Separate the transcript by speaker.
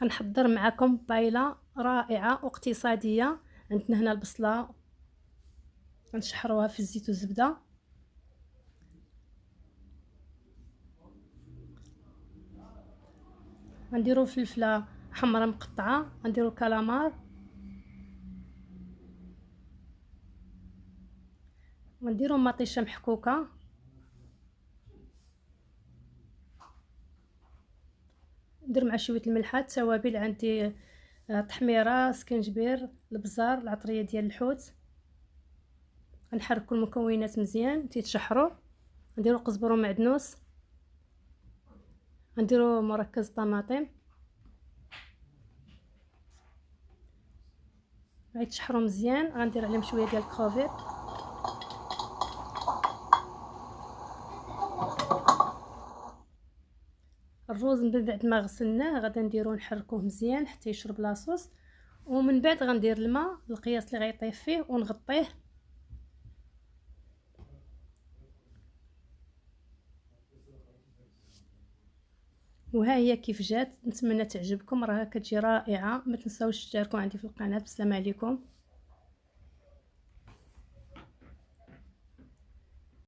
Speaker 1: غنحضر معكم بايله رائعه واقتصاديه. عندنا هنا البصله غنشحروها في الزيت والزبده، غنديروا فلفله حمراء مقطعه، غنديروا كالامار، غنديروا مطيشه محكوكه، ندير مع شويه الملحه. التوابل عندي تحميره، سكنجبير، البزار، العطريه ديال الحوت. غنحركوا المكونات مزيان تيتشحروا. نديروا قزبر ومعدنوس، غنديروا مركز طماطم، غيتشحروا مزيان. غندير عليهم شويه ديال الكروفيت، الروز من بعد ما غسلناه غادا نديروه نحركوه مزيان حتى يشرب لاصوص، ومن بعد غندير الماء القياس اللي غيطيب فيه ونغطيه. وها هي كيف جات، نتمنى تعجبكم، راها كتجي رائعه. ما تنساوش تشتركوا عندي في القناه. السلام عليكم.